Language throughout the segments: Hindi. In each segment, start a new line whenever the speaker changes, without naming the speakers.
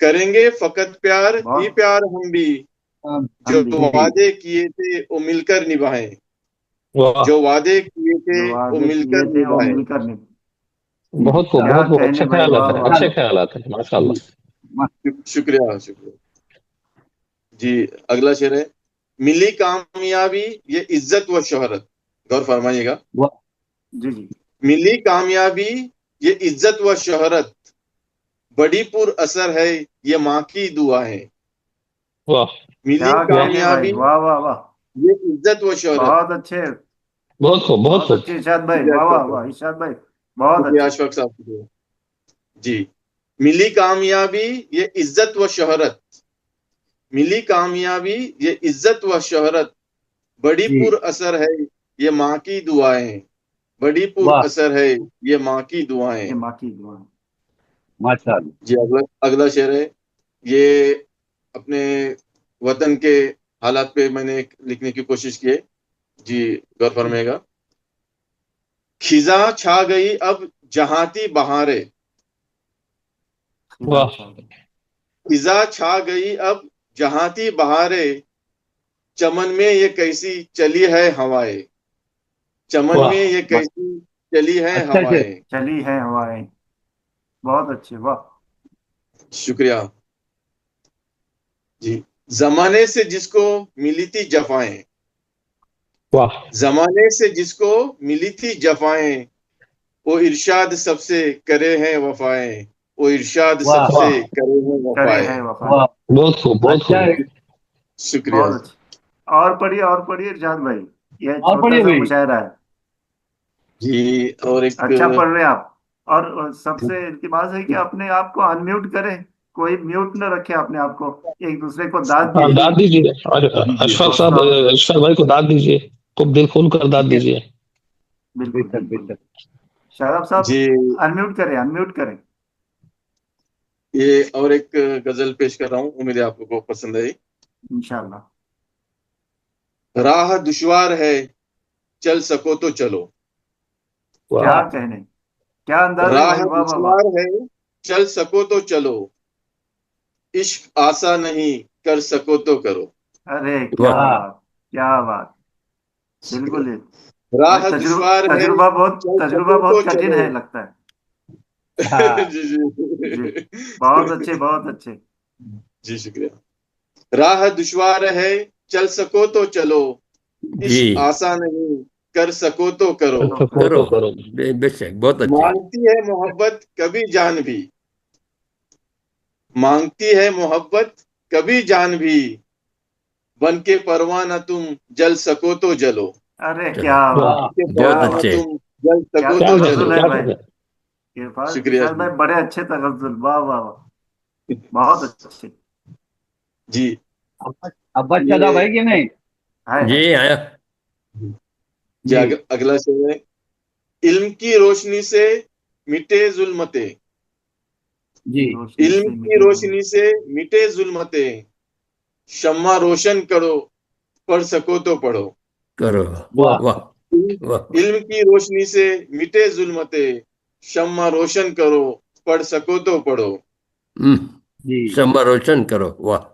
करेंगे फकत प्यार ही
बहुत
प्यार हम भी,
हम
जो
भी
वादे किए थे वो मिलकर निभाएं,
वाह,
जो वादे किए थे
जो
वो
वादे
मिलकर
किए थे वो
निभाएं।
मिलकर नहीं।
बहुत खूब,
क्या
बहुत खूब,
कहने
अच्छे
भाई,
ख्याल
वाह
आते हैं,
वाह।
अच्छे ख्याल आते हैं, माशाल्लाह।
शुक्रिया शुक्रिया जी। अगला शेर है, मिली कामयाबी ये इज्जत व शोहरत। गौर फरमाइएगा,
जी जी।
मिली कामयाबी ये इज्जत व शोहरत, बड़ी पुर असर है ये माँ की दुआ है।
वाह,
मिली
क्या कहने भाई,
कामयाबी
वाह वाह वाह।
ये इज्जत व शोहरत।
बहुत अच्छे,
बहुत खूब, बहुत
बहुत
खूब।
अच्छे इरशाद भाई,
शुक्रिया
वाह वाह
अशफाक
वाह इरशाद भाई, बहुत
शुक्रिया
अच्छे।
अशफाक साहब, शुक्रिया जी। मिली कामयाबी ये इज्जत व शोहरत, मिली कामयाबी ये इज्जत व शोहरत, बड़ी
जी।
पुर असर है ये माँ की दुआएं, बड़ी पुर
वाह
असर है ये माँ की
ये
दुआएं।
माँ की दुआ।
माशाल्लाह।
जी अगला अगला शेर है, ये अपने वतन के हालात पे मैंने लिखने की कोशिश की है जी। गौर फरमाइएगा, खिजा छा गई अब जहाती बहारे,
वाह,
खिजा छा गई अब जहाती बहारे, चमन में ये कैसी चली है हवाएं, चमन
वाह,
में ये कैसी चली है
अच्छे से
हवाएं।
चली है हवाएं, बहुत अच्छे, वाह।
शुक्रिया जी। जमाने से जिसको मिली थी जफाएं,
वाह,
जमाने से जिसको मिली थी जफाएं, वो इरशाद सबसे करे हैं वफाएं, वो इरशाद
वाह
सबसे करे हैं
करे
वफाएं।
है वफा।
वाह
बहुत खूब, बहुत
अच्छा है।
खूब।
शुक्रिया
बहुत अच्छे। और पढ़िए इरशाद भाई, ये
और
छोटा
पढ़िए
सा
भाई।
मुशायरा है।
जी। और एक
अच्छा पढ़ रहे हैं आप। और सबसे इल्तिमास है कि अपने आप को अनम्यूट करें, कोई म्यूट न रखे अपने आप को, एक दूसरे को दाद
हाँ,
दिए
दाद दीजिए, और
जी जी
अशफाक साहब,
दोस्तों।
अशफाक भाई को दाद दीजिए, खूब दिल खोल कर दाद
ठीक है।
दीजिए।
बिल्कुल
बेशक
बिल्कुल।
बेशक।
शादाब साहब,
जी।
अनम्यूट करें, अनम्यूट करें।
ये और एक गजल पेश कर रहा हूँ, उम्मीद है आपको को पसंद आई।
इंशाल्लाह।
राह दुश्वार है चल सको तो चलो,
क्या
वाह,
कहने, क्या अंदाज है
राह
भाई, वाह वाह वाह।
दुश्वार है चल सको तो चलो, इश्क आसा नहीं कर सको तो करो।
अरे क्या
वाह,
वाह
बात, क्या बात। बिल्कुल ही। भाई
राह दुश्वार है चल
तजुर्बा
सको तो
बहुत कठिन
चलो।
है लगता है।
हाँ
जी
जी,
जी
बहुत अच्छे, बहुत अच्छे।
जी शुक्रिया। राह दुश्वार है चल सको तो चलो,
जी
इश्क आसा नहीं कर सको तो करो।
कर सको
करो,
तो करो।
बेशक बहुत अच्छे।
मांगती है मोहब्बत कभी जान भी, मांगती है मोहब्बत कभी जान भी, बन के परवाना तुम जल सको तो जलो,
अरे
चलो,
क्या
वाह,
बात,
बन के
क्या
बहुत
परवाना
बात।
अच्छे।
तुम जल
क्या
सको
क्या
तो
कहते
जलो।
तगज़ुल
हैं,
है
क्या
भाई।
कहते हैं।
शुक्रिया
इरशाद
जी।
भाई बड़े अच्छे तगज़ुल, वाह वाह वाह, बहुत अच्छे।
जी
अब्बास
ये
शादाब है कि नहीं?
है
जी
है।
आया।
जी
जी
अगला शेर है, इल्म की रोशनी से मिटे जुल्मते,
जी
रोशनी
इल्म
से
की
मिटे जुल्म।
रोशनी से मिटे जुल्मते, शम्मा रोशन करो पढ़ सको तो पढ़ो।
करो,
वाह
वाह वाह।
इल्म की रोशनी से मिटे जुल्मते, शम्मा रोशन करो पढ़ सको तो पढ़ो।
हम्म,
जी
शम्मा रोशन करो, वाह।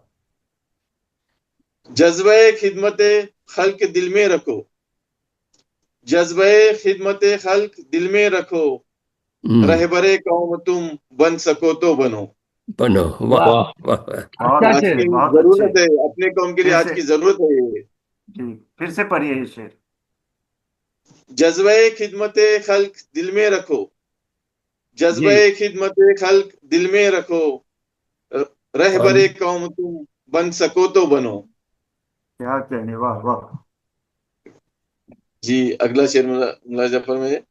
जज्बे खिदमत खल्क दिल में रखो, जज्बे खिदमत खल्क दिल में रखो, रहबरे कौम तुम बन सको तो बनो।
बनो, वाह
वाह
वाह,
वाह वाह।
बहुत
अच्छा
आज
से
अच्छे,
की
बहुत अच्छे।
जरूरत है, अपने कौम के लिए
फिर
आज
से,
की जरूरत है ये।
जी फिर से पढ़िए ये शेर।
जज्बे खिदमत खल्क दिल में रखो,
जी
जज्बे खिदमत खल्क दिल में रखो, रहबरे कौम तुम बन सको तो बनो।
क्या कहने, वाह वाह।
जी अगला शेर मुला जफर में,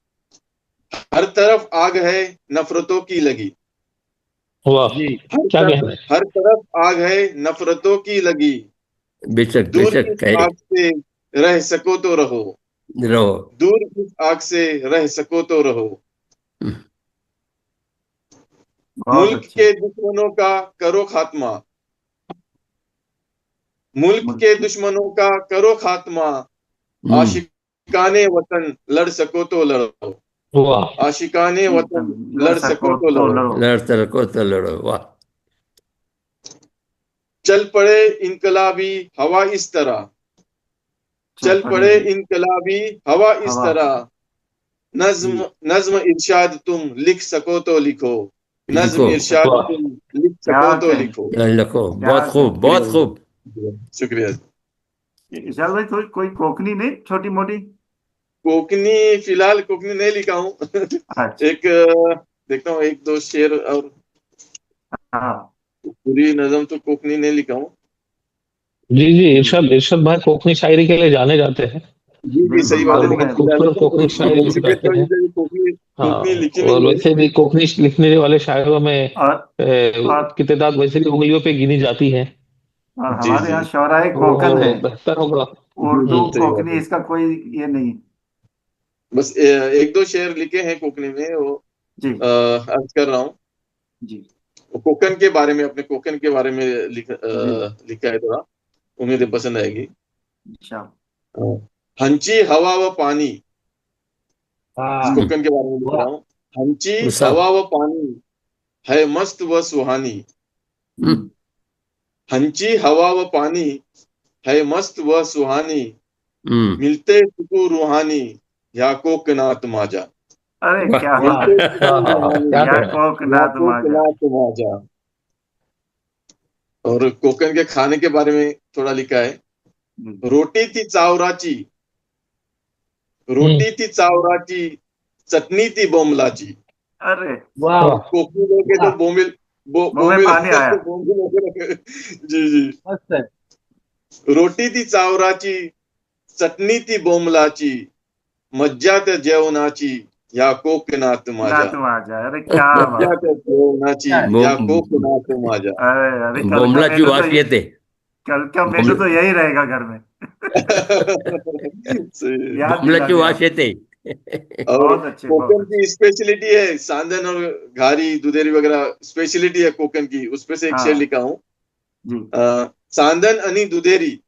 हर तरफ आग है नफरतों की लगी,
वाह,
जी
क्या कहते हैं।
हर तरफ आग है नफरतों की लगी,
बेशक
दूर
बेशक
इस
कहे
आग से रह सको तो रहो,
रहो।
दूर इस आग से रह सको तो रहो।
बहुत
मुल्क
अच्छे।
के दुश्मनों का करो खात्मा, मुल्क
मुल्क
के दुश्मनों का करो खात्मा, आशिकाने वतन लड़ सको तो लड़ो,
वाह,
आशिकाने वतन
लड़
लड़ सको
सको
तो
तो
लड़ो।
लड़ो।
लड़ सको तो लड़ो, वाह।
चल पड़े इनकलाबी हवा इस तरह, चल पड़े इनकलाबी हवा इस तरह, नज्म नज्म इरशाद तुम लिख सको तो लिखो, नज्म
लिखो
इरशाद
वाह
तुम लिख
क्या
सको तो
कहें,
लिखो।
लिखो,
क्या
बहुत खूब, बहुत खूब।
शुक्रिया।
विशाल भाई, कोई कोकनी नहीं, छोटी मोटी?
कोकनी फिलहाल कोकनी नहीं लिखा हूँ।
अच्छा।
एक देखता हूँ एक दो शेर, और
हाँ
पूरी नज्म तो कोकनी नहीं लिखा हूँ।
जी जी, इरशाद इरशाद भाई कोकनी शायरी के लिए जाने जाते हैं
जी जी,
बिल्कुल
सही बात
और
है,
मालूम
लेकिन
है।
फिलहाल
खूबसूरत कोकनी शायरी लिख
मुसीबत की
जाते
वजह
हैं।
से कोकनी
हाँ,
कोकनी लिखी
और
नहीं है।
वैसे भी कोकनी लिखने वाले शायरों में
और और
की तादाद वैसे भी उंगलियों पे गिनी जाती है,
और
जी
हमारे
जी
यहाँ शौराए कोकन है,
वो बेहतर होगा।
जी जी,
उर्दू
सही बात
कोकनी
है।
इसका कोई ये नहीं।
बस एक दो शेर लिखे हैं कोकनी में, वो
जी
अर्ज कर रहा हूँ।
जी
वो कोकन के बारे में, अपने कोकन के बारे में
जी।
लिखा है थोड़ा, उम्मीद है
जी
पसंद आएगी।
अच्छा।
हंची हवा व पानी, इस
हाँ,
कोकन के बारे में लिख
वाह,
रहा हूँ। हंची
उषा।
हवा व पानी है मस्त व सुहानी,
हम्म।
हंची हवा व पानी है मस्त व सुहानी,
हम्म।
मिलते सुकून रूहानी या कोकनात माजा,
अरे
वाह,
क्या
वाह,
बात
मिलते
है,
हाँ
सुकून
हाँ हाँ,
रूहानी
क्या
या
कहना है।
या
कोकनाथ माजा।
कोकनात माजा। और कोकन के खाने के बारे में थोड़ा लिखा है।
हम्म,
रोटी थी चावराची,
हम्म।
रोटी थी चावराची, चटनी थी बोमलाची।
अरे
वाह,
वाह
कोकनी लोग के
वाह,
तो बोमिल
मुंह में
बोमिल
पानी आया।
बोमिल। जी जी।
मस्त है।
रोटी थी चावराची, चटणी ती बोमलाची, मज्जा त्या जेवणाची या कोकणात माझ्या,
नाथ माजा, अरे क्या
मज्जा
बात
त्या
है।
जेवणाची
क्या है?
या
बो,
कोकणात माझ्या।
अरे अरे, कल का
बोमलाची
मेनू तो
वास येते।
कल का मेनू
बोम,
तो यही रहेगा घर में।
सही है।
याद दिला
बोमलाची
दिया
वास
आपने।
येते।
बहुत
और
अच्छे, बहुत
कोकन
अच्छे।
की स्पेशलिटी है सांदन और घारी दुधेरी वगैरह, स्पेशलिटी है कोकन की, उसपे से एक शेर
हाँ
लिखा हूँ।
जी।
सांदन आणि दुधेरी,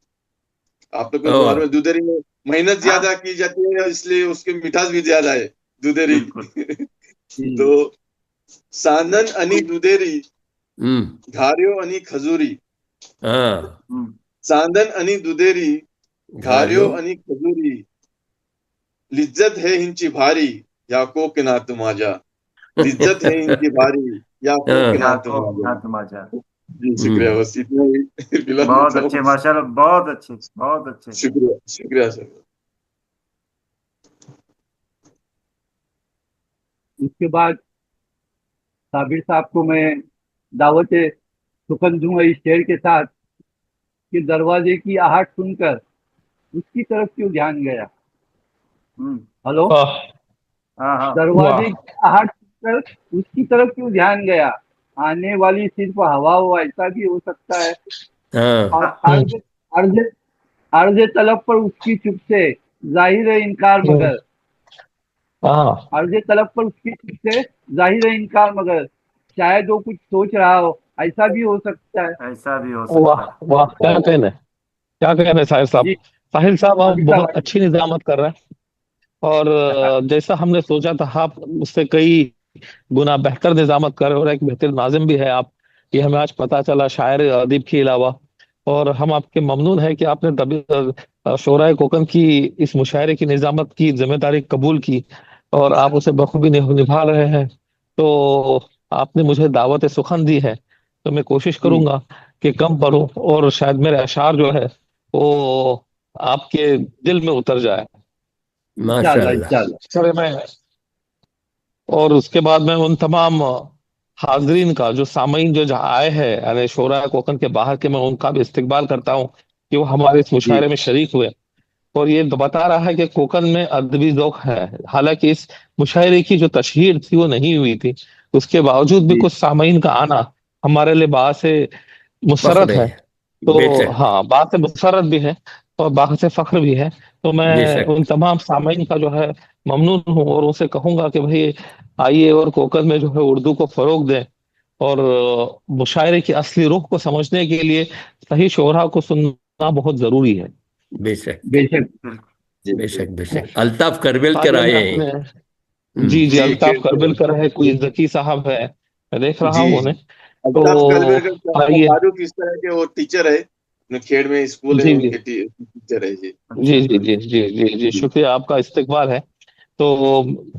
आप लोग के
ओ,
बिहार में दुधेरी में मेहनत
हाँ
ज्यादा की जाती है, इसलिए उसकी मिठास भी ज्यादा है, दुधेरी।
बिल्कुल।
हम्म,
तो सांदन आणि दुधेरी,
हम्म,
घाऱ्यो आणि खजुरी,
हाँ,
हम्म।
सांदन आणि दुधेरी, घाऱ्यो
घारियो,
आणि खजुरी, लिज्जत है हिंची भारी या कोकणात माझ्या, लिज्जत है इनकी भारी या
हाँ,
या
कोकणात माझ्या।
कोकनाथ माजा।
जी शुक्रिया,
हम्म।
बस इतना ही फिलहाल
बहुत
लिखा
अच्छे
हूँ।
माशाल्लाह, बहुत अच्छे, बहुत अच्छे।
शुक्रिया शुक्रिया सर।
उसके बाद साबिर साहब को मैं दावत सुखन दूंगा इस शेर के साथ कि दरवाजे की आहट सुनकर उसकी तरफ क्यों ध्यान गया।
हम्म।
हेलो,
वाह
हाँ हाँ।
दरवाजे
वाह
की आहट सुनकर उसकी तरफ क्यों ध्यान गया। आने वाली सिर्फ हवा हो, ऐसा भी हो सकता है।
हाँ,
और
हम्म,
अर्ज अर्ज अर्ज तलब पर उसकी चुप से जाहिर है इनकार
हम्म,
मगर।
हाँ
अर्ज तलब पर उसकी चुप से जाहिर है इनकार मगर, शायद वो कुछ सोच रहा हो, ऐसा भी हो सकता है।
ऐसा भी हो
वाह
सकता है।
वाह, क्या कहना है, क्या कहना है
जी,
साहिल साहब आप
साबिर
बहुत
साहब।
अच्छी निजामत कर रहे हैं। और जैसा हमने सोचा था आप उससे कई गुना बेहतर निजामत कर रहे हो और एक बेहतर नाजिम भी है आप, ये हमें आज पता चला शायर अदीब के अलावा। और हम आपके ममनून है कि आपने शोराए कोकन की इस मुशायरे की निजामत की जिम्मेदारी कबूल की और आप उसे बखूबी निभा रहे हैं। तो आपने मुझे दावत सुखन दी है, तो मैं कोशिश
जी,
करूंगा कि कम पढूं और शायद मेरे अशार जो है वो आपके दिल में उतर जाए।
इंशाल्लाह
माशाल्लाह।
इंशाल्लाह।
चले मैं, और उसके बाद मैं उन तमाम हाजरीन का जो सामईन जो जहाँ आए हैं यानी शोरा कोकन के बाहर के, मैं उनका भी इस्तकबाल करता हूँ कि वो हमारे इस
जी
मुशायरे में शरीक हुए। और ये बता रहा है कि कोकन में अदबी ज़ौक़ है, हालांकि इस मुशायरे की जो तशहीर थी वो नहीं हुई थी, उसके बावजूद भी
जी,
कुछ सामईन का आना हमारे लिए बात से मुसरत
फख्र
है।
है,
तो
बेशक,
हाँ, बात से मुसरत भी है और बात से फख्र भी है। तो मैं
बेशक।
उन तमाम सामईन का जो है ममनून हूँ और उनसे कहूंगा कि भाई आइए और कोकन में जो है उर्दू को फरोग दें और मुशायरे की असली रुख को समझने के लिए सही शोरा को सुनना बहुत जरूरी है।
बेशक,
बेशक।
बिल्कुल।
बिल्कुल।
बेशक, बेशक। अल्ताफ करवेलकर
तालिया में
आए हैं।
अपने,
हम्म।
जी जी,
जी
अल्ताफ
के
करबिलकर है, कोई जकी साहब है, मैं देख रहा
जी
हूँ उन्हें।
अल्ताफ
तो
कलवेरकर साहब का
आइए।
तारुफ इस तरह के, वो टीचर है, खेड़ में स्कूल है,
जी जी
उनके टीचर है जी।
जी जी जी जी जी जी, शुक्रिया, आपका इस्तकबाल है। तो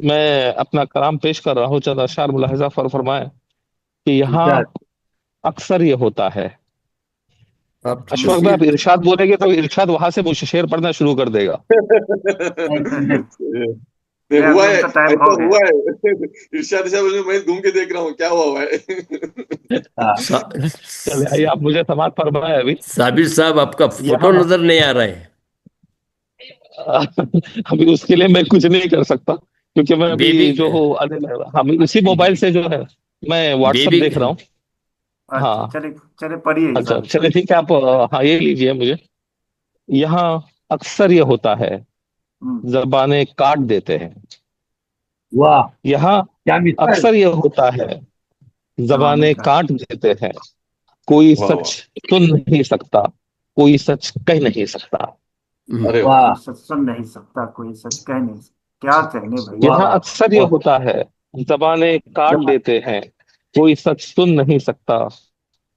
मैं अपना कलाम पेश कर रहा हूँ, चंद अशआर मुलाहिजा फरमाएं कि यहाँ
इरशाद।
अक्सर ये होता है।
आप
अशफाक भाई, आप
तस्वीर
इरशाद बोलेंगे तो इरशाद वहां से मुझे शेर पढ़ना शुरू कर देगा।
नहीं नहीं,
नहीं,
नहीं,
हुआ
अभी
है,
उनका टाइम हो
ऐसा
गया।
हुआ है। इरशाद साहब बोले, मैं घूम के देख रहा हूँ क्या हुआ है।
हाँ
सा,
चले आइए, आप मुझे समाज फरमाए अभी।
साबिर साहब आपका फोटो
यहाँ
नजर नहीं आ रहा है।
अभी उसके लिए मैं कुछ नहीं कर सकता, क्योंकि मैं अभी
बेबी
जो हूँ हम इसी मोबाइल से जो है मैं व्हाट्सएप
बेबी
देख रहा हूँ।
अच्छा,
हाँ,
चलिए चलिए पढ़िए इस
अच्छा
बार।
चलिए ठीक है, आप हाँ ये लीजिए मुझे। यहाँ अक्सर ये होता है,
हम्म,
जबानें काट देते हैं।
वाह,
यहाँ
क्या मिसाल।
अक्सर ये होता है,
जमाने
जबानें
का।
काट देते हैं। कोई
वाह
सच
वाह,
सुन नहीं सकता, कोई सच कह नहीं सकता।
अरे वाह
वाह
कोई सच सुन नहीं सकता, कोई सच कह नहीं सकता। क्या कहने भैया।
वाह
यहाँ
वाह
अक्सर ये
वाह
होता है, जबानें काट
वाह
देते हैं। कोई सच सुन नहीं सकता,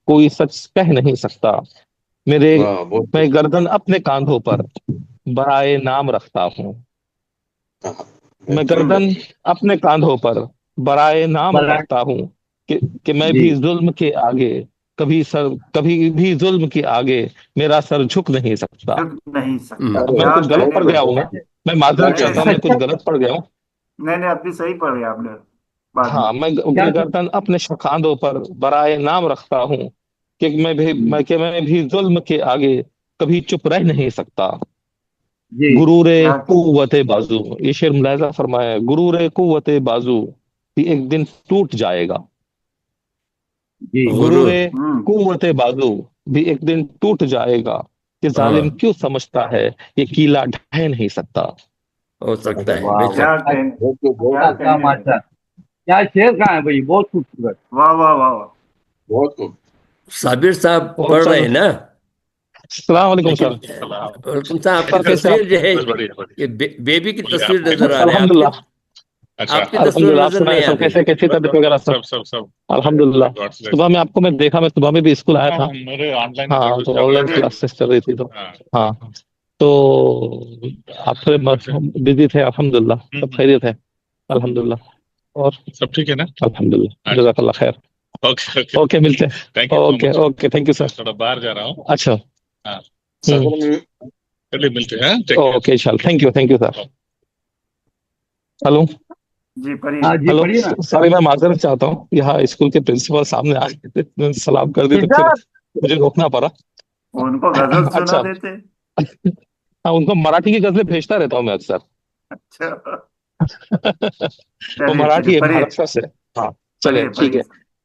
कोई सच कह नहीं सकता। मेरे
वाह, बहुत
मैं गर्दन अपने कांधों पर बराए नाम रखता हूँ।
हाँ,
मैं
हम्म,
गर्दन अपने कांधों पर बराए नाम
बड़ा
रखता हूँ कि मैं
जी
भी जुल्म के आगे कभी भी जुल्म के आगे मेरा सर झुक नहीं सकता।
झुक नहीं सकता।
अब
अरे
मैं
क्या
कुछ गलत
कहने
पढ़ गया हूँ
भैया।
मैं
वाह।
मैं माजरत
नहीं
क्या
चाहता हूँ,
नहीं
मैं कुछ
सच्चा।
गलत पढ़ गया हूँ।
नहीं नहीं, अभी सही पढ़े आपने बाद में।
हाँ,
क्या
मैं गर्दन अपने कांधों पर बराए नाम रखता हूँ कि मैं भी जुल्म के आगे कभी चुप रह नहीं सकता।
जी
गुरूरे
क्या।
कुव्वते बाजू, ये शेर मुलाहिजा फरमाया, गुरूरे कुव्वते बाजू भी एक दिन टूट जाएगा।
जी
गुरूर।
गुरूरे
हम्म,
कुव्वते बाजू भी एक दिन टूट जाएगा, कि जालिम
हाँ,
क्यों समझता है ये कीला ढह नहीं सकता।
हो सकता
अरे
है,
वाह वाह,
बेशक।
क्या
क्या
कहने।
बहुत खूब, बहुत
क्या
क्या
खूब,
क्या
कहने भैया।
माशा, क्या शेर कहाँ है भाई, बहुत खूबसूरत।
वाह वाह वाह वाह।
बहुत खूब।
साबिर साहब
और
पढ़ रहे
चलो,
हैं ना,
सलाम वालेकुम
लेकिन
सर।
वालेकुम साहब, आपकी
सर कैसे आप?
तस्वीर जो है, ये बेबी की तस्वीर नजर आ रही है आपकी।
अल्हम्दुलिल्लाह।
आपकी तस्वीर
अल्हम्दुलिल्लाह, आप
नजर
सुनाए
नहीं आ
सब
रही।
कैसे, कैसी तबीयत वगैरह सब? अल्हम्दुलिल्लाह। सुबह में आपको मैं देखा, मैं सुबह में भी स्कूल आया था। हाँ, तो ऑनलाइन
अरे
क्लासेस चल रही थी तो हाँ, तो आप थोड़े बिजी थे। अल्हम्दुलिल्लाह सब खैरियत है, अल्हम्दुलिल्लाह। और सब ठीक है ना? अल्हम्दुलिल्लाह, जज़ाकल्लाह खैर। ओके, मिलते हैं। Okay okay, thank you sir. थोड़ा बाहर जा रहा हूँ। अच्छा।
सदर में
ओके इंशाल्लाह, थैंक यू सर। हेलो।
जी पढ़िए।
हाँ जी
हेलो,
पढ़िए ना।
सॉरी, मैं माजरत चाहता हूँ, यहाँ स्कूल के प्रिंसिपल सामने आ गए थे, सलाम कर दी तो फिर
इरशाद।
मुझे रोकना पड़ा।
उनको गजल सुना
अच्छा।
देते।
हाँ, उनको मराठी की गजलें भेजता रहता हूँ मैं अक्सर।
अच्छा,
वो
चलिए चलिए
मराठी है,
पढ़िए।
महाराष्ट्र से। हाँ, चले
पढ़िए
ठीक
पढ़िए।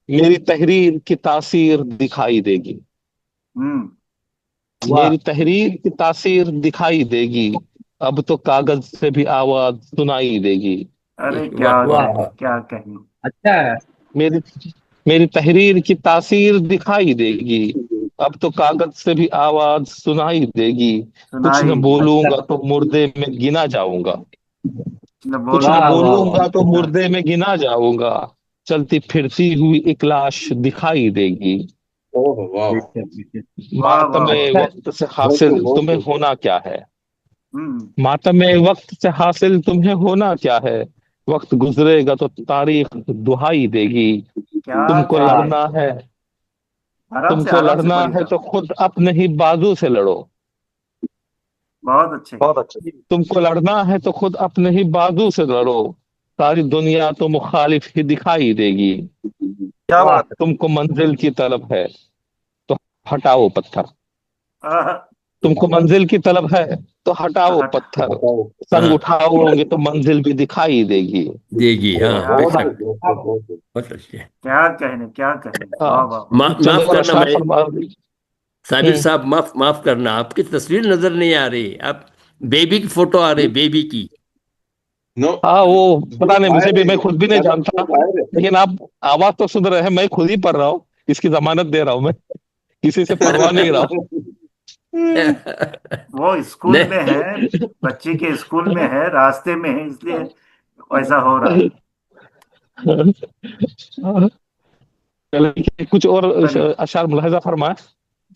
है। मेरी तहरीर की तासीर दिखाई देगी।
हम्म,
वाह,
मेरी तहरीर की तासीर दिखाई देगी, अब तो कागज से भी आवाज सुनाई देगी।
अरे क्या
वाह वाह
वाह,
कहने
वाह।
क्या कहने।
अच्छा है।
मेरी मेरी तहरीर की तासीर दिखाई देगी, अब तो कागज से भी आवाज सुनाई देगी। कुछ
सुनाई
न
अच्छा,
बोलूंगा तो मुर्दे में गिना जाऊंगा।
न
कुछ न
वाह
बोलूंगा
वाह
तो
वाह,
बोलूंगा तो मुर्दे में गिना जाऊंगा। चलती फिरती हुई एक लाश दिखाई देगी।
ओह वाह वाह,
बेशक बेशक।
वाह वाह
मातमे
वाह।
अच्छा है।
वक्त से
बहुत
हासिल
खूब, बहुत
तुम्हें
खूब।
होना क्या है।
हम्म,
मातमे वक्त से हासिल तुम्हें होना क्या है। वक्त गुजरेगा तो तारीख दुहाई देगी।
क्या
तुमको
वाह,
कहने।
लड़ना है, तुमको
आराम से
लड़ना
पढ़िए
है
साहब।
तो खुद अपने ही बाजू से लड़ो।
बहुत अच्छे।
बहुत अच्छा। तुमको लड़ना है तो खुद अपने ही बाजू से लड़ो। सारी दुनिया तो मुखालिफ ही दिखाई देगी। क्या
वाह,
बात है, तुमको मंजिल की तलब है तो हटाओ पत्थर।
आह,
तुमको मंजिल की तलब है तो हटाओ
हट।
पत्थर।
बताओ।
संग
हाँ,
उठाओगे तो मंजिल भी दिखाई देगी।
देगी, हाँ
क्या
बहुत
बेशक।
कहने।
बहुत खूब, बहुत खूब।
बहुत अच्छे।
क्या कहने क्या कहने। वाह
हाँ,
वाह वाह।
चलो
माफ
और
करना,
अशराफ
मैं
फरमा।
साबिर
हम्म।
साहब, माफ माफ करना, आपकी तस्वीर नजर नहीं आ रही। आप बेबी की फोटो आ रही, बेबी की।
नो,
हाँ, वो
वो
पता नहीं, मुझे
बाहर
भी,
है,
मैं खुद भी नहीं
सदर
जानता।
से बाहर है।
लेकिन आप आवाज तो सुन रहे हैं, मैं खुद ही पढ़ रहा हूँ, इसकी जमानत दे रहा हूँ मैं, किसी से पढ़वा नहीं रहा हूँ।
वो स्कूल में
नहीं,
है, बच्ची के स्कूल में है, रास्ते में है, इसलिए ऐसा हो रहा है।
चलिए कुछ और
करिए।
अशार मुलाहिजा फरमाए।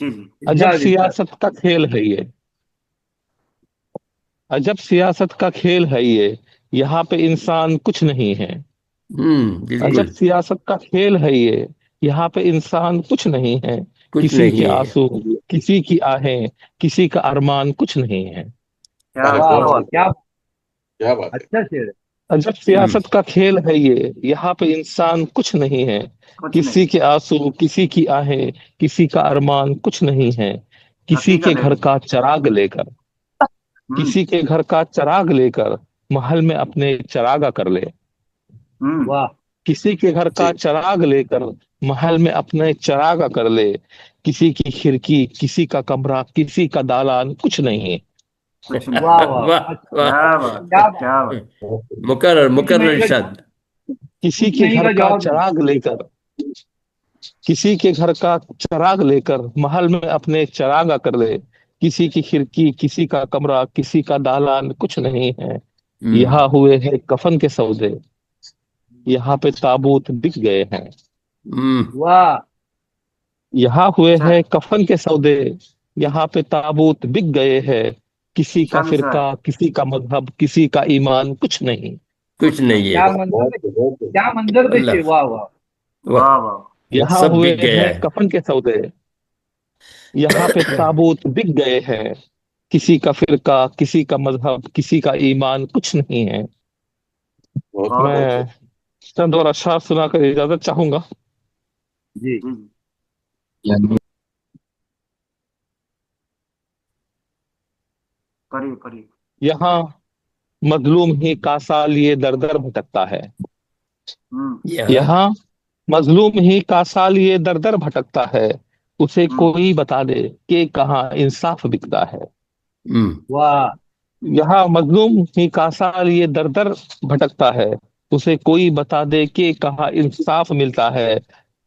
जी जी।
अजब
इरशाद इरशाद।
सियासत का खेल है ये, अजब सियासत का खेल है ये, यहाँ पे इंसान कुछ नहीं है। अजब
बिल्कुल।
सियासत का खेल है ये, यहाँ पे इंसान कुछ नहीं है।
कुछ
किसी के
नहीं है।
आंसू, किसी की आहें, किसी का अरमान कुछ नहीं है।
क्या
वाह
क्या
क्या
वाह,
बात है,
क्या
क्या बात है।
अच्छा शेर है।
अजब
हम्म
सियासत का खेल है ये, यहाँ पे इंसान कुछ नहीं है।
कुछ नहीं।
किसी के आंसू, किसी की आहें, किसी का अरमान कुछ नहीं है। किसी के
हकीकत है
घर
ये।
का चिराग लेकर,
हम्म
किसी के घर का चिराग लेकर महल में अपने चिरागा कर ले।
हम्म।
वाह
किसी के घर का
जी।
चिराग लेकर महल में अपने चिरागा कर ले। किसी की खिड़की, किसी का कमरा, किसी का दालान कुछ नहीं है।
कुछ नहीं।
वाह वाह
वाह
वाह,
वाह।
क्या बात है,
क्या बात।
क्या बात।
मुकर्रर
कुछ
मुकर्रर
नहीं का,
इरशाद।
किसी
कुछ
के
नहीं
घर
का
का
जवाब नहीं।
चिराग लेकर, किसी के घर का चिराग लेकर महल में अपने चिरागा कर ले। किसी की खिड़की, किसी का कमरा, किसी का दालान कुछ नहीं है।
हम्म
यहाँ हुए हैं कफन के सौदे, यहाँ पे ताबूत बिक गए हैं।
हम्म।
वाह
यहाँ हुए
अच्छा।
हैं कफन के सौदे, यहाँ पे ताबूत बिक गए हैं। किसी का
अच्छा मिसरा है।
फिरका, किसी का मजहब, किसी का ईमान कुछ नहीं।
कुछ
कुछ नहीं।
नहीं है।
क्या मंजर
बहुत
देखिए,
बहुत
क्या मंजर देखिए,
अल्लाह।
वाह वाह।
वाह।
वाह वाह।
यहाँ
सब
हुए
बिक गया
हैं
है।
कफन के सौदे, यहाँ पे ताबूत बिक गए हैं। किसी का फिरका, किसी का मजहब, किसी का ईमान कुछ नहीं है।
बहुत
बहुत
बहुत
अच्छे।
मैं चंद और अशआर सुनाकर इजाजत चाहूंगा।
जी
जी जी। पढ़िए पढ़िए।
यहाँ मजलूम ही कासा लिए दर दर भटकता है।
यहाँ।
यहाँ मजलूम ही कासा लिए दर दर भटकता है। उसे
हम्म
कोई बता दे कि कहाँ इंसाफ बिकता है।
हम्म।
वाह
यहाँ मजलूम ही कासा लिए दर दर भटकता है। उसे कोई बता दे कि कहाँ इंसाफ मिलता है।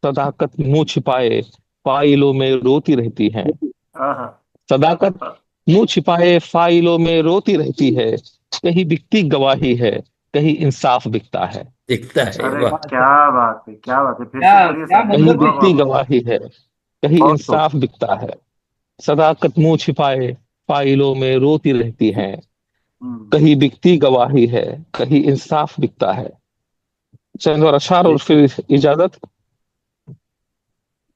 सदाकत मुंह छिपाए फाइलों में रोती रहती है।
आहा।
सदाकत
आ,
मुंह छिपाए फाइलों में रोती रहती है। कहीं बिकती गवाही है, कहीं इंसाफ बिकता है।
दिखता है।
अरे
वाह।
क्या बात है, क्या बात है, फिर से
क्या
पढ़िए
क्या
साहब।
कहीं
मंजर
वाह वाह
बिकती
देखिए।
वाह।
गवाही है, कहीं
बहुत खूब।
इंसाफ बिकता है। सदाकत मुंह छिपाए फाइलों में रोती रहती है।
हम्म।
कहीं बिकती गवाही है, कहीं इंसाफ बिकता है। चंद और अशार और
जी
फिर इजाजत।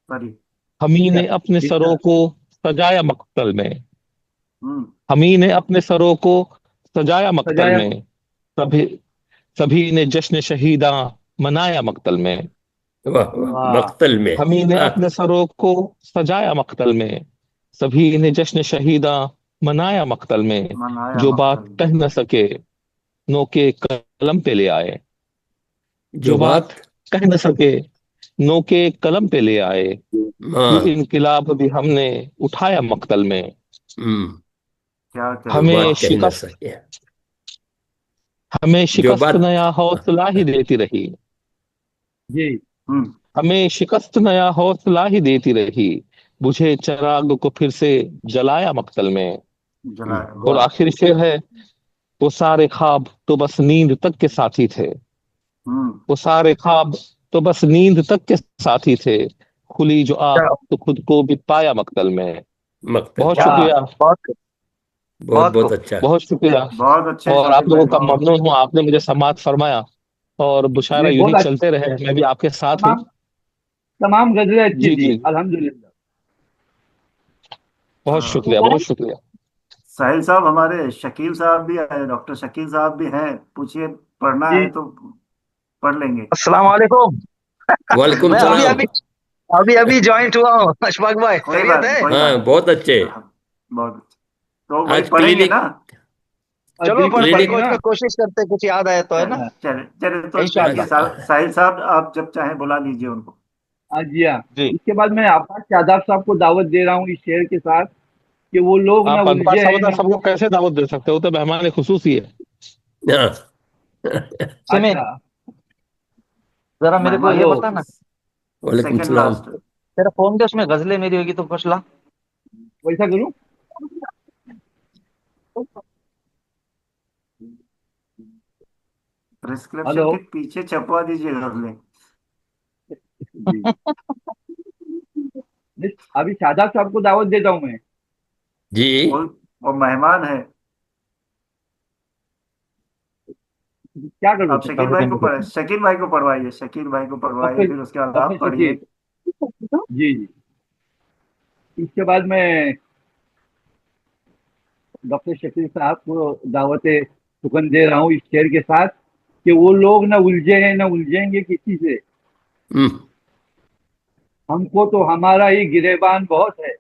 पढ़िए।
हमी
क्या
ने अपने सरों
इरशाद।
को सजाया मक्तल में,
हम्म।
हमी ने अपने सरों को सजाया मक्तल
सजाया।
में। सभी सभी ने जश्न शहीदा मनाया मक्तल में।
वाह वाह।
वाह
मक्तल में।
हमी ने
आह,
अपने सरों को सजाया मक्तल में। सभी ने जश्न शहीदा मनाया मक्तल में।
मनाया
जो बात
मक्तल।
कह न सके नो के कलम पे ले आए।
जो
जो बात
बात।
कह न सके नो के कलम पे ले आए। ये
हाँ।
इनकलाब भी हमने उठाया मक्तल में।
हम्म।
क्या
जो
करें,
हमें
बात
वाह।
कह न
शिकस्त
सके।
हमें
जो
शिकस्त
बात।
नया हौसला ही देती रही।
जी
हम्म।
हमें शिकस्त नया हौसला ही देती रही। बुझे चिराग को फिर से जलाया मक्तल में।
जलाया,
और
वाह।
आखिरी शेर है, वो सारे ख्वाब तो बस नींद तक के साथी थे।
हम्म।
वो सारे ख्वाब तो बस नींद तक के साथी थे। खुली जो आंख तो खुद को भी पाया मक्तल में।
मक्तल
बहुत
में।
वाह
शुक्रिया,
बहुत बहुत अच्छा।
बहुत शुक्रिया।
बहुत अच्छे
और आप
शाकिल
लोगों
भाई,
का
बहुत।
ममनून हूँ, आपने मुझे समात फरमाया। और बुशारा
नहीं
यूं ही
बहुत अच्छी।
चलते रहे, मैं भी आपके साथ हूँ।
तमाम तमाम गजलें अच्छी
जी
थी,
जी,
अल्हम्दुलिल्लाह।
बहुत शुक्रिया, बहुत शुक्रिया।
साहिल साहब, हमारे शकील साहब भी आए, डॉक्टर शकील साहब भी हैं, पूछिए। पढ़ना
जी
है तो पढ़ लेंगे।
अस्सलाम वालेकुम।
वालेकुम
मैं अभी
सलाम।
अभी अभी अभी ज्वाइंट हुआ हूँ। अशफाक भाई
कोई
खैरियत
बात नहीं,
है?
कोई बात
हाँ बहुत अच्छे।
नहीं। हाँ, बहुत अच्छे। तो वही
आज
पढ़ेंगे ना।
क्लिनिक।
चलो
बिल्कुल
पढ़ते
क्लिनिक।
पढ़ेंगे
कुछ
ना।
का कोशिश करते, कुछ याद आए तो, है ना?
चले चले चले, तो देखिए
इंशाल्लाह।
साहिल साहब, आप जब चाहें बुला लीजिए उनको।
हाँ जी हाँ।
जी।
इसके बाद मैं आफाक शादाब साहब को दावत दे रहा हूँ इस शेर के साथ, कि वो लोग ना
आप अनपढ़
उलझे हैं
समझदार
ना।
सबको कैसे दावत दे सकते हो, तो मेहमान खुसूसी है।
हाँ।
सिमे,
अच्छा।
जरा मेरे को
मेहमान
ये
हेलो।
बता ना,
वालेकुम
सेकंड
सलाम।
लास्ट।
तेरा फोन दे, उसमें गजलें मेरी होगी तो पूछ ला।
वैसा करूँ?
Prescription
hello.
के पीछे छपवा दीजिए गजलें।
जी। अभी शादाब साहब को दावत देता हूँ मैं।
जी
वो मेहमान है।
क्या करूँ
आप
फिर?
शकील भाई को पढ़वाइए, शकील भाई को पढ़वाइए,
डॉक्टर
फिर उसके बाद
डॉक्टर
आप पढ़िए।
शकील। जी जी। इसके बाद मैं डॉक्टर शकील साहब को दावत सुखन दे रहा हूँ इस शेर के साथ कि वो लोग न उलझे हैं न उलझेंगे किसी से,
हम्म।
हमको तो हमारा ही गिरेबान बहुत है।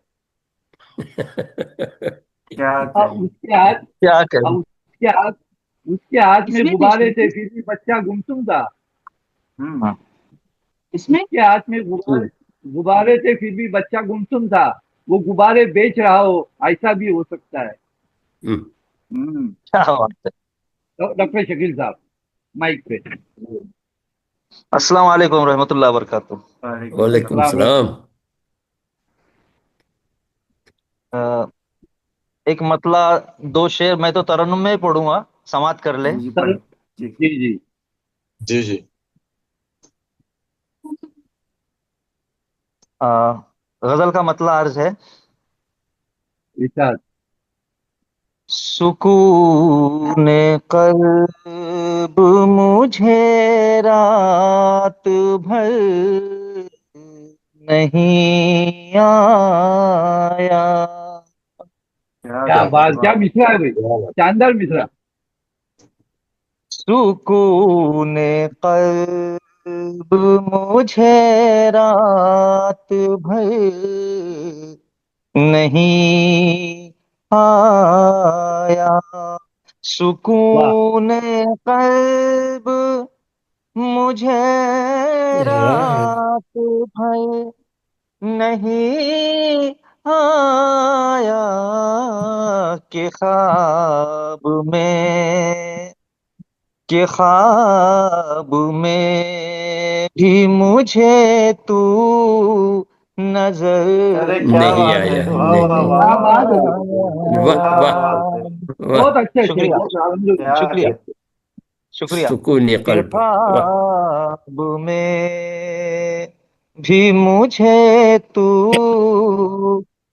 क्या
अब
चाहिए।
उसके हाथ
क्या करें।
अब उसके हाथ में गुब्बारे थे फिर भी बच्चा गुमसुम था।
हम्म।
उसके हाथ में गुब्बारे थे फिर भी बच्चा गुमसुम था। वो गुब्बारे बेच रहा हो, ऐसा भी हो सकता है।
हम्म।
हम्म।
क्या बात है।
डॉक्टर शकील साहब माइक पे।
अस्सलाम वालेकुम रहमतुल्लाह बरकातुहू।
वालेकुम
वालेकुम
सलाम।
सलाम।
एक मतला दो शेर मैं तो तरन्नुम में ही पढ़ूंगा, समाप्त कर ले।
जी जी
सर।
पढ़िए। जी।
जी जी।
जी जी।
अ, गजल का मतला अर्ज है।
इरशाद।
सुकून कल्ब मुझे रात भर नहीं आया।
क्या
क्या
बात है,
बात, क्या
वाह।
मिसरा है भाई, शानदार मिसरा।
सुकून कल्ब मुझे रात भर नहीं आया।
वाह।
सुकून कल्ब मुझे
रात
रात भर नहीं आया कि ख्वाब में भी मुझे तू नजर
अरे क्या
नहीं
बात है,
आया,
वाह वाह
नहीं।
क्या
वाह।
बात है भाई,
वाह
क्या
वाह
बात है।
वाह।
बहुत अच्छा शेर,
शुक्रिया।
बहुत alhamdulillah।
क्या
शुक्रिया। शुक्रिया।
सुकून
कि
कल्ब। वाह।
ख्वाब में भी मुझे तू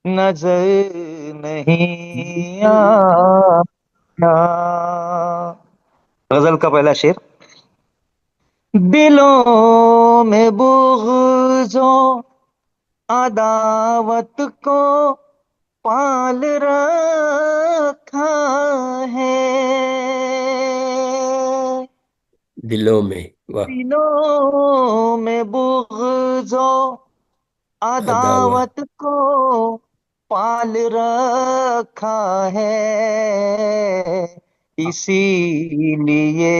नजर नहीं आया। गजल का पहला शेर। दिलों में बुग़्ज़ो अदावत को पाल रखा है।
दिलों में। वाह।
दिलों में बुग़्ज़ो
अदावा।
अदावत को पाल रखा है। इसीलिए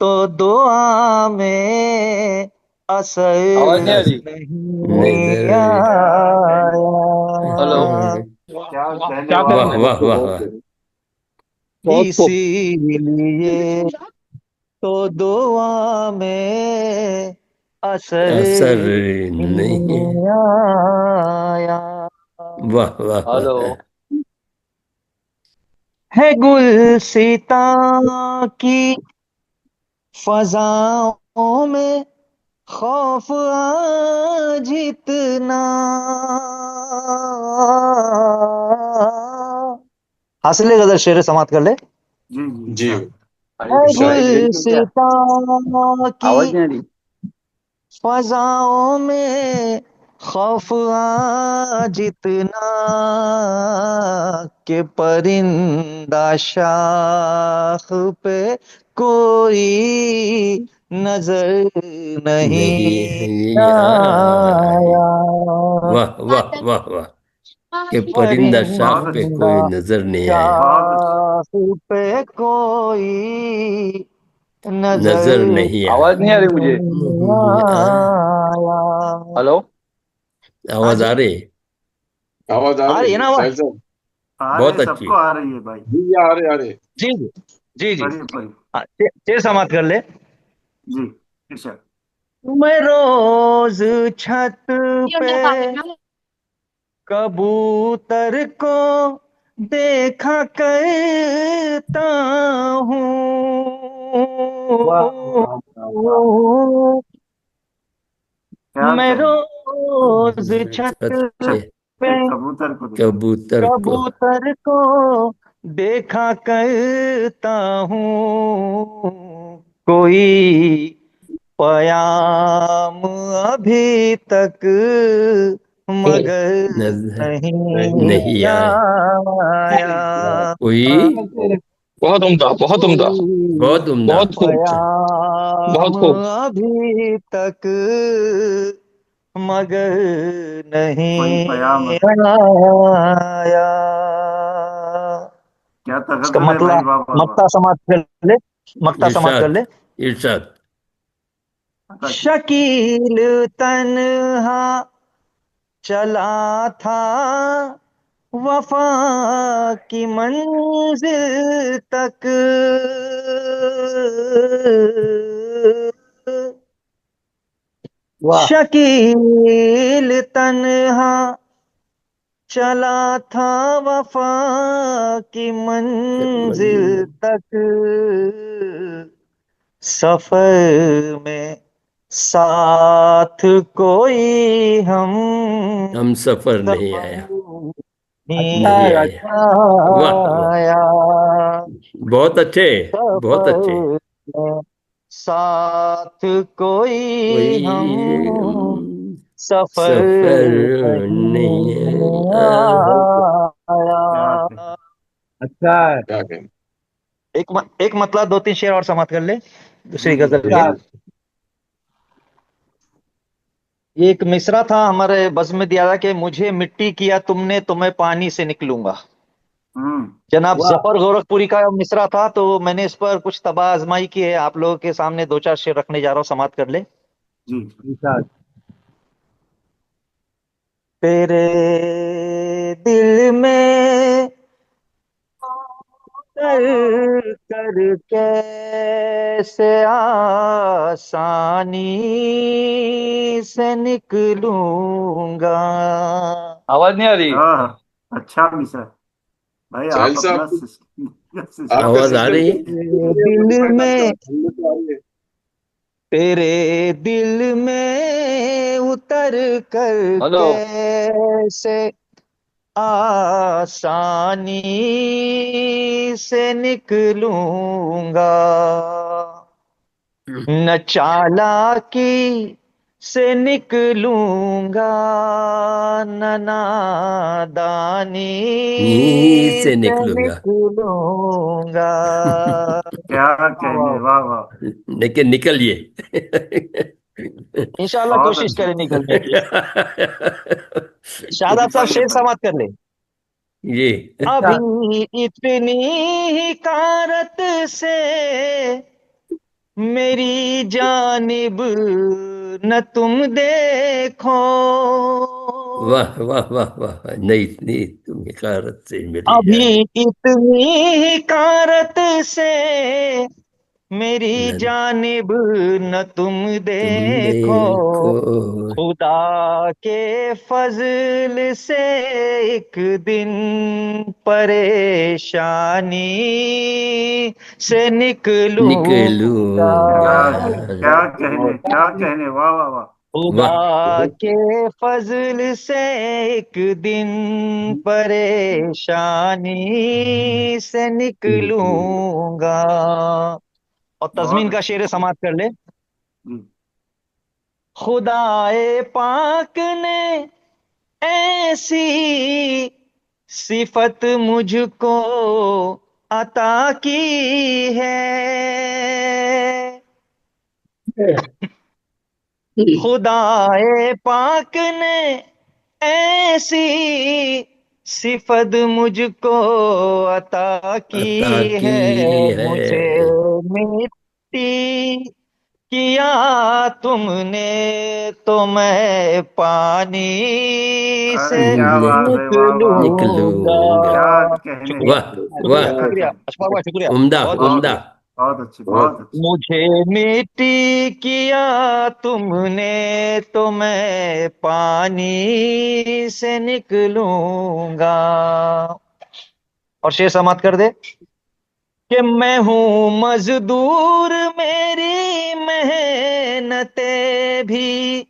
तो दुआ में
आवाज नहीं आ
असर
रही।
नहीं
नजर।
क्या कहने,
हेलो।
आया।
क्या कहने
क्या
वाला
वाह
कहना है?
है।
वाह वाह वाह।
बहुत खूब।
इसीलिए तो दुआ में असर
असर नहीं।
नहीं आया।
वाह वाह
हेलो।
वाह।
है गुलसिता की फजाओं में खौफ आज इतना। हासिल गजल शेर समाप्त कर ले।
जी जी
जी
इरशाद।
है
इरशाद।
क्या
गुलसिता की
आवाज नहीं आ रही।
फजाओं में खौफ आज इतना कि परिंदा शाख पे कोई नजर नहीं
नहीं आए।
आया।
वाह वाह वाह वाह। कि परिंदा शाख
बहुत
पे
अच्छा।
परिंदा
कोई नजर नहीं आया।
बहुत अच्छा।
शाख पे कोई नजर
नजर नहीं आया।
आवाज नहीं आ रही मुझे।
नहीं
नहीं आया।
आया।
हेलो।
हाँ
आवाज
जी।
आ रही।
आवाज आ
आ रही
रही
है
है
ना आवाज।
साहिल साहब?
आ रहे,
बहुत अच्छी।
सबको आ रही है भाई।
जी आ रहे आ रहे।
जी जी। जी जी।
पढ़िए पढ़िए।
हाँ, शेर समाप्त कर ले।
जी इरशाद।
मैं रोज छत पे कबूतर को देखा करता
वाह
हूँ।
वाह वाह वाह।
क्या
मैं
कहें।
रोज छत
छत
पे
पे
कबूतर को
कबूतर को
कबूतर को देखा करता हूँ, कोई पयाम अभी तक मगर
नजर
नहीं
नहीं आया।
आया,
कोई
बहुत उम्दा, बहुत उम्दा,
कोई
बहुत उम्दा।
बहुत खूब, बहुत
पयाम
खूब।
अभी तक मगर
कोई पयाम।
नहीं आया।
क्या
इसका
तगल्लुल है भाई,
मतलब
वाह वाह वाह।
मक्ता समाप्त कर ले, मक्ता समाप्त कर
इरशाद
ले।
इरशाद।
अता की।
शकील तन्हा चला था वफा की मंजिल तक,
वाह।
शकील तन्हा चला था वफा की मंजिल तक, सफर में साथ कोई
हम सफर नहीं
सफर
आया, नहीं
नहीं
आया। वाह वाह,
आया,
बहुत अच्छे, बहुत अच्छे।
सफर में साथ कोई
कोई
सफर
सफर नहीं
नहीं
आया।
क्या कहें।
आया।
अच्छा है।
क्या कहें।
एक मतलब दो तीन शेर और समाप्त कर ले दूसरी
जी जी
गजल के।
अच्छा।
ये एक मिसरा था हमारे बज़्म में दिया था कि मुझे मिट्टी किया तुमने तो मैं पानी से निकलूंगा।
हम्म।
जनाब
वाह।
जफर गोरखपुरी का मिसरा था, तो मैंने इस पर कुछ तबाह आजमाई की है, आप लोगों के सामने दो चार शेर रखने जा रहा हूँ, समाप्त कर ले।
जी।
इरशाद।
तेरे दिल में कर कर कैसे आसानी से निकलूंगा।
आवाज नहीं आ रही।
हाँ, अच्छा मिसर भाई,
साहिल
आप अपना
साहब,
सिस्टम।
आपका
आवाज आ
सिस्टम
रही है।
तेरे दिल में,
हम लोग तो आ रही है।
तेरे दिल में उतर कर
हेलो।
कैसे आसानी से निकलूंगा, न चालाकी से निकलूंगा, न नादानी
नी से
से
निकलूंगा।
निकलूंगा।
क्या
वाह वाह।
कहने, वाह वाह।
लेकिन निकलिए।
इंशाल्लाह
बहुत
कोशिश
अच्छे।
करें निकलने की। शादाब साहब
पढ़िए
शेर
पढ़िए।
समाप्त कर ले।
ये
अच्छा।
अभी इतनी ही कारत से मेरी जानिब न तुम देखो,
वाह वाह वाह वाह, नहीं नहीं, तुम हिकारत से मेरी
अभी
जान
इतनी ही कारत से मेरी
न
जानिब न तुम
तुम
देखो,
देखो।
खुदा के फजल से एक दिन परेशानी से निकलूंगा,
निकलूंगा।
क्या क्या कहने, क्या कहने, वाह वाह वाह।
वाह
खुदा के फजल से एक दिन परेशानी से निकलूंगा। और
बहुत
तजमीन का
अच्छे।
शेर समाप्त कर ले।
जी।
खुदाए पाक ने ऐसी सिफत मुझको अता की है, खुदाए पाक ने ऐसी सिफत मुझको अता की
अता की
है,
है।
मुझे मिट्टी किया तुमने तो मैं पानी से
अरे क्या बात है, वाह वाह वाह।
निकलूंगा।
निकलूंगा।
क्या कहने।
शुक्रिया,
वाह
शुक्रिया,
वाह,
क्या
शुक्रिया
कहने।
अशफाक भाई, शुक्रिया,
उम्दा
बहुत बहुत
बहुत
उम्दा।
शुक्रिया।
अच्छे, बहुत अच्छे,
बहुत
बहुत अच्छे।
मुझे मिट्टी किया तुमने तो मैं पानी से निकलूंगा। और शेर समाप्त कर दे कि मैं हूं मजदूर मेरी मेहनतें भी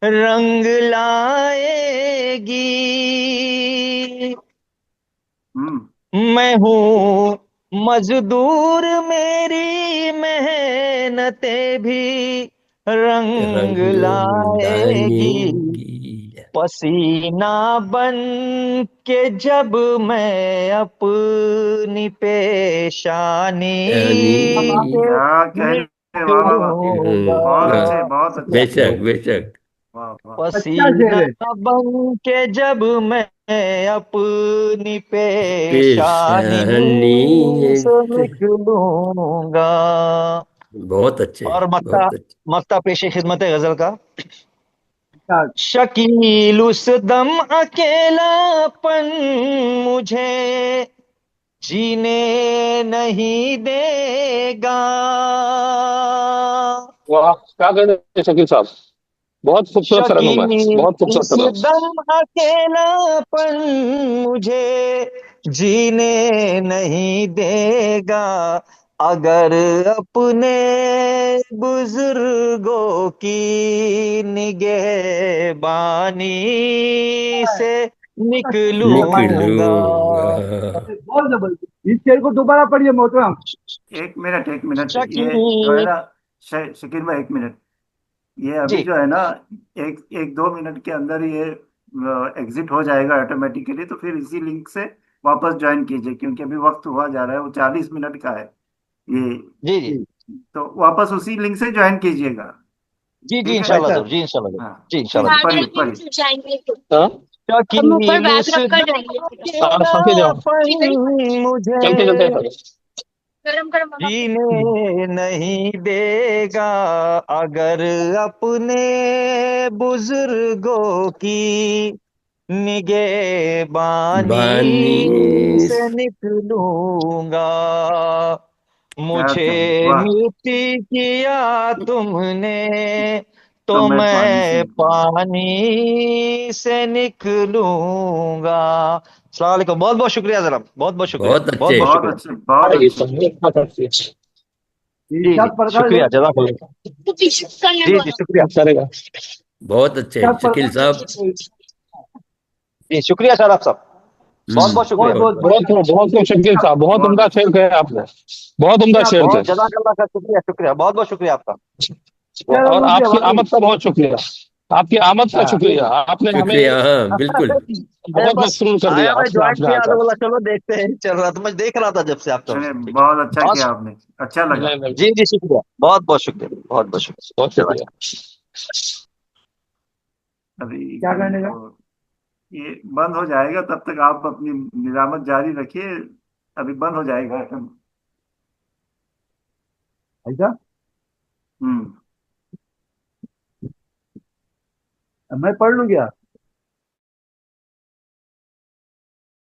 रंग लाएगी। मैं हूँ मजदूर, मेरी मेहनतें भी रंग
रंग
लाएगी।
लाएगी।
पसीना बन के जब मैं अपनी पेशानी
यानी
से
क्या कहने, वाह वाह वाह, बहुत
हाँ,
अच्छे,
निकलूंगा।
बहुत अच्छे।
बेशक बेशक।
वाह वाह।
अच्छा शेर
पसीना
है।
बन के जब मैं अपनी पेशानी
पेशानी
से
से।
निकलूंगा।
बहुत अच्छे,
और मक्ता,
बहुत अच्छे।
मक्ता पेश खिदमत गजल का।
अच्छा,
शकील उस दम अकेलापन मुझे जीने नहीं देगा।
वाह, क्या कहते हैं शकील साहब, बहुत खूबसूरत तरन्नुम है,
शकील
बहुत खूबसूरत
इस
तरन्नुम।
दम अकेलापन मुझे जीने नहीं देगा। अगर अपने बुजुर्गों की निगहबानी से निकलूंगा।
निकलूंगा।
बहुत जबरदस्त। इस शेर को दोबारा पढ़िए मोहतरम।
एक मिनट, एक मिनट, ये जो है
शकील।
ना, शकील भाई, एक मिनट। ये अभी
जी
जो है ना, एक एक 2 मिनट के अंदर ये एग्जिट हो जाएगा ऑटोमेटिकली, तो फिर इसी लिंक से वापस ज्वाइन कीजिए, क्योंकि अभी वक्त हुआ जा रहा है, वो 40 मिनट का है ये।
जी जी
तो वापस उसी लिंक से ज्वाइन कीजिएगा।
जी जी
ठीक है।
इंशाल्लाह
अच्छा,
जरूर, जी इंशाल्लाह जरूर,
हाँ,
जी
ठीक
इंशाल्लाह
है,
जरूर।
पढ़िए पढ़िए।
हाँ,
शकील उस
थके जाओ,
अकेलापन
चलते चलते
मुझे
चलो।
जीने नहीं देगा। अगर अपने बुजुर्गों की
बानी
निगहबानी से निकलूंगा।
क्या
मुझे
कहें, वाह।
मिट्टी किया तुमने,
तो
तो
मैं पानी से
मैं
निकलूंगा।
पानी से निकलूंगा। अस्सलाम वालेकुम, बहुत बहुत शुक्रिया जनाब, बहुत बहुत शुक्रिया,
बहुत
बहुत
अच्छे।
बहुत
बहुत
शुक्रिया।
अच्छे, बहुत
ये
अच्छे।
सब बहुत अच्छी है।
जी जी
इरशाद पढ़कर
शुक्रिया, जज़ाकल्लाह। जी जी शुक्रिया।
करेगा।
बहुत अच्छे
इरशाद
शकील साहब।
पढ़कर
जी शुक्रिया शादाब साहब, बहुत बहुत शुक्रिया।
बहुत
बहुत
बहुत
बहुत।
बहुत बहुत बहुत शकील साहब, बहुत
बहुत
उम्दा
अच्छे।
शेर कहे आपने, बहुत उम्दा
शुक्रिया।
शेर थे।
बहुत जज़ाकल्लाह का शुक्रिया, शुक्रिया, बहुत बहुत शुक्रिया आपका।
चलो
और
रुकिए
आपकी
भाई।
आमद का बहुत शुक्रिया, आपकी आमद का
हाँ,
जी
शुक्रिया, आपने
शुक्रिया,
हमें
हाँ बिल्कुल।
अरे
बहुत
बस
मसरूर कर
आया,
दिया
मैं
आपने,
ज्वाइन
आपने
किया तो
आकर।
बोला चलो देखते हैं, चल रहा था, मैं देख रहा था जब से आपका।
चलिए,
ठीक है,
बहुत अच्छा
बहुत
किया आपने, अच्छा लगा।
नहीं नहीं,
जी जी शुक्रिया, बहुत बहुत शुक्रिया, बहुत बहुत
बहुत
शुक्रिया।
शुक्रिया।
अभी
क्या
अभी
करने का?
तो ये बंद हो जाएगा, तब तक आप अपनी निजामत जारी रखिए। अभी बंद हो जाएगा।
ऐसा?
हम्म।
मैं पढ़ लूँ क्या?